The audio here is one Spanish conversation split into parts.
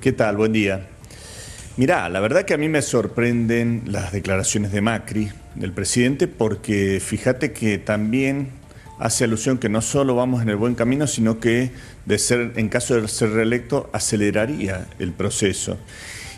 ¿Qué tal? Buen día. Mirá, la verdad que a mí me sorprenden las declaraciones de Macri, del presidente, porque fíjate que también hace alusión que no solo vamos en el buen camino, sino que en caso de ser reelecto, aceleraría el proceso.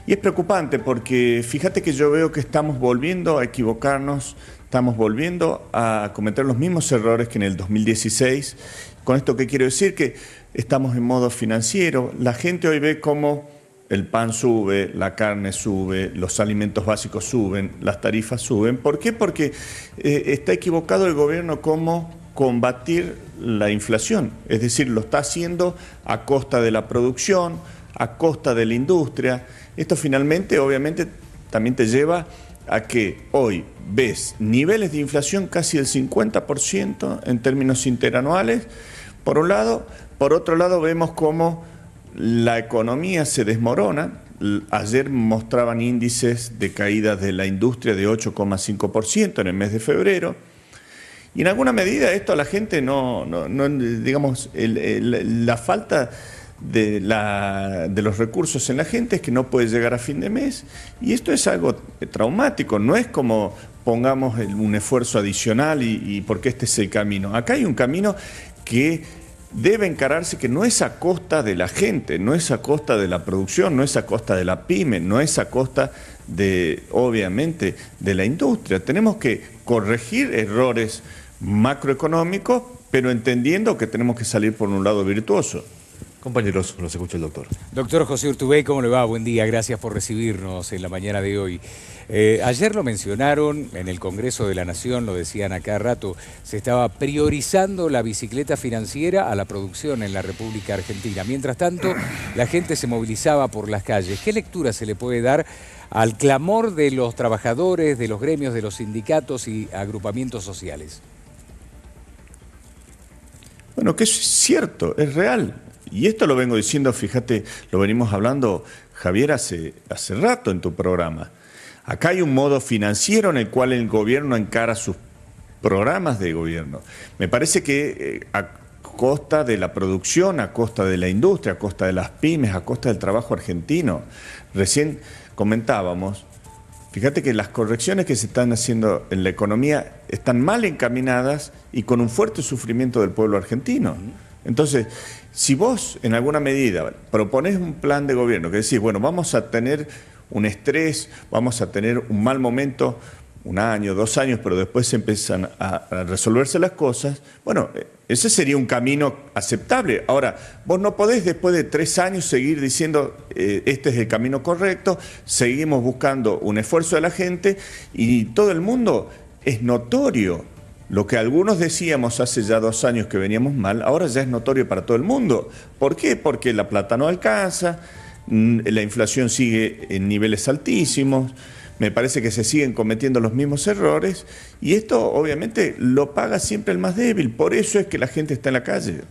Y es preocupante porque fíjate que yo veo que estamos volviendo a equivocarnos, estamos volviendo a cometer los mismos errores que en el 2016. ¿Con esto qué quiero decir? Que estamos en modo financiero. La gente hoy ve cómo el pan sube, la carne sube, los alimentos básicos suben, las tarifas suben. ¿Por qué? Porque está equivocado el gobierno cómo combatir la inflación. Es decir, lo está haciendo a costa de la producción, a costa de la industria. Esto finalmente, obviamente, también te lleva a que hoy ves niveles de inflación casi del 50% en términos interanuales, por un lado. Por otro lado, vemos cómo la economía se desmorona. Ayer mostraban índices de caída de la industria de 8,5% en el mes de febrero. Y en alguna medida esto a la gente digamos, la falta de los recursos en la gente es que no puede llegar a fin de mes, y esto es algo traumático. No es como pongamos un esfuerzo adicional y porque este es el camino. Acá hay un camino que debe encararse, que no es a costa de la gente, no es a costa de la producción, no es a costa de la pyme, no es a costa obviamente, de la industria. Tenemos que corregir errores macroeconómicos, pero entendiendo que tenemos que salir por un lado virtuoso. Compañeros, los escucha el doctor. Doctor José Urtubey, ¿cómo le va? Buen día, gracias por recibirnos en la mañana de hoy. Ayer lo mencionaron en el Congreso de la Nación, lo decían a cada rato, se estaba priorizando la bicicleta financiera a la producción en la República Argentina. Mientras tanto, la gente se movilizaba por las calles. ¿Qué lectura se le puede dar al clamor de los trabajadores, de los gremios, de los sindicatos y agrupamientos sociales? Bueno, que es cierto, es real. Y esto lo vengo diciendo, fíjate, lo venimos hablando, Javier, hace rato en tu programa. Acá hay un modo financiero en el cual el gobierno encara sus programas de gobierno. Me parece que a costa de la producción, a costa de la industria, a costa de las pymes, a costa del trabajo argentino. Recién comentábamos, fíjate que las correcciones que se están haciendo en la economía están mal encaminadas y con un fuerte sufrimiento del pueblo argentino. Entonces, si vos en alguna medida proponés un plan de gobierno que decís, bueno, vamos a tener un estrés, vamos a tener un mal momento, 1 año, 2 años, pero después empiezan a resolverse las cosas, bueno, ese sería un camino aceptable. Ahora, vos no podés después de 3 años seguir diciendo este es el camino correcto, seguimos buscando un esfuerzo de la gente y todo el mundo es notorio. Lo que algunos decíamos hace ya 2 años que veníamos mal, ahora ya es notorio para todo el mundo. ¿Por qué? Porque la plata no alcanza, la inflación sigue en niveles altísimos, me parece que se siguen cometiendo los mismos errores y esto obviamente lo paga siempre el más débil. Por eso es que la gente está en la calle.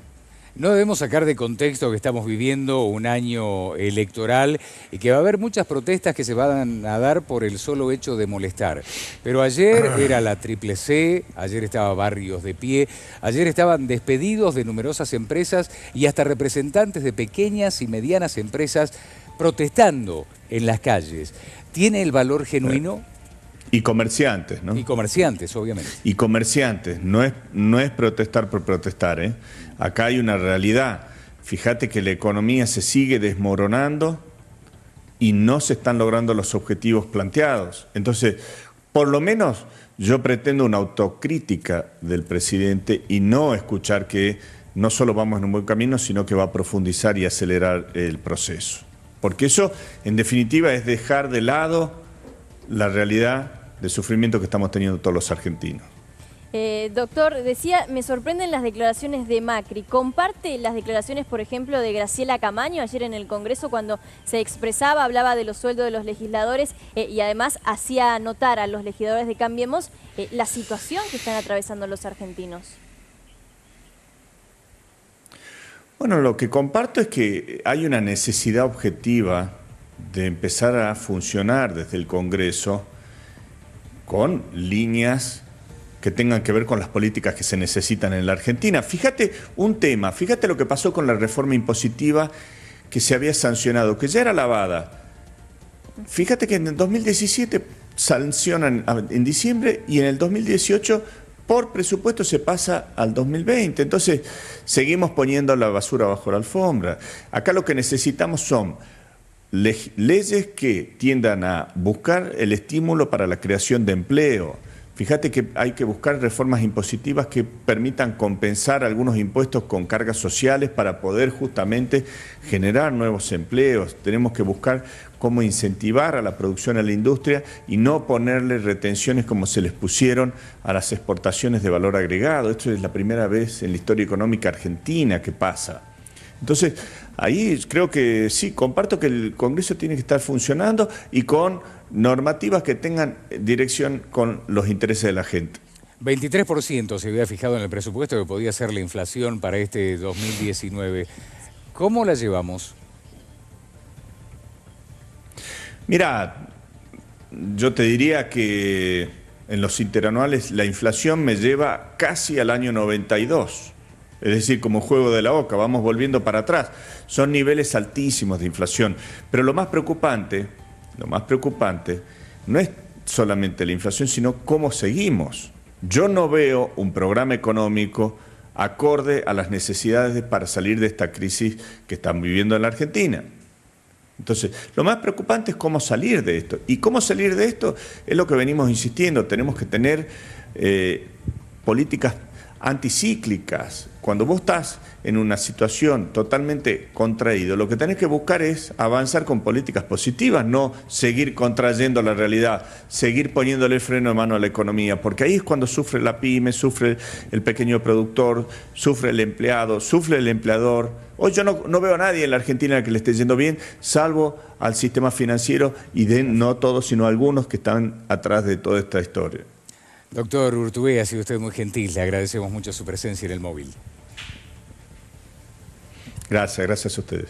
No debemos sacar de contexto que estamos viviendo un año electoral y que va a haber muchas protestas que se van a dar por el solo hecho de molestar. Pero ayer era la Triple C, ayer estaba Barrios de Pie, ayer estaban despedidos de numerosas empresas y hasta representantes de pequeñas y medianas empresas protestando en las calles. ¿Tiene el valor genuino? Y comerciantes, ¿no? Y comerciantes, obviamente. Y comerciantes, no es protestar por protestar, ¿eh? Acá hay una realidad. Fíjate que la economía se sigue desmoronando y no se están logrando los objetivos planteados. Entonces, por lo menos yo pretendo una autocrítica del presidente y no escuchar que no solo vamos en un buen camino, sino que va a profundizar y acelerar el proceso. Porque eso, en definitiva, es dejar de lado la realidad del sufrimiento que estamos teniendo todos los argentinos. Doctor, decía, me sorprenden las declaraciones de Macri. ¿Comparte las declaraciones, por ejemplo, de Graciela Camaño ayer en el Congreso cuando se expresaba, hablaba de los sueldos de los legisladores y además hacía notar a los legisladores de Cambiemos la situación que están atravesando los argentinos? Bueno, lo que comparto es que hay una necesidad objetiva de empezar a funcionar desde el Congreso con líneas que tengan que ver con las políticas que se necesitan en la Argentina. Fíjate un tema, fíjate lo que pasó con la reforma impositiva que se había sancionado, que ya era lavada. Fíjate que en el 2017 sancionan en diciembre y en el 2018 por presupuesto se pasa al 2020. Entonces seguimos poniendo la basura bajo la alfombra. Acá lo que necesitamos son leyes que tiendan a buscar el estímulo para la creación de empleo. Fíjate que hay que buscar reformas impositivas que permitan compensar algunos impuestos con cargas sociales para poder justamente generar nuevos empleos. Tenemos que buscar cómo incentivar a la producción, a la industria y no ponerle retenciones como se les pusieron a las exportaciones de valor agregado. Esto es la primera vez en la historia económica argentina que pasa. Entonces, ahí creo que sí, comparto que el Congreso tiene que estar funcionando y con normativas que tengan dirección con los intereses de la gente. 23% se había fijado en el presupuesto que podía ser la inflación para este 2019. ¿Cómo la llevamos? Mira, yo te diría que en los interanuales la inflación me lleva casi al año 92. Es decir, como juego de la oca, vamos volviendo para atrás. Son niveles altísimos de inflación. Pero lo más preocupante no es solamente la inflación, sino cómo seguimos. Yo no veo un programa económico acorde a las necesidades para salir de esta crisis que están viviendo en la Argentina. Entonces, lo más preocupante es cómo salir de esto. Y cómo salir de esto es lo que venimos insistiendo. Tenemos que tener políticas anticíclicas. Cuando vos estás en una situación totalmente contraído, lo que tenés que buscar es avanzar con políticas positivas, no seguir contrayendo la realidad, seguir poniéndole freno de mano a la economía, porque ahí es cuando sufre la pyme, sufre el pequeño productor, sufre el empleado, sufre el empleador. Hoy yo no veo a nadie en la Argentina que le esté yendo bien, salvo al sistema financiero y no todos, sino algunos que están atrás de toda esta historia. Doctor Urtubey, ha sido usted muy gentil, le agradecemos mucho su presencia en el móvil. Gracias a ustedes.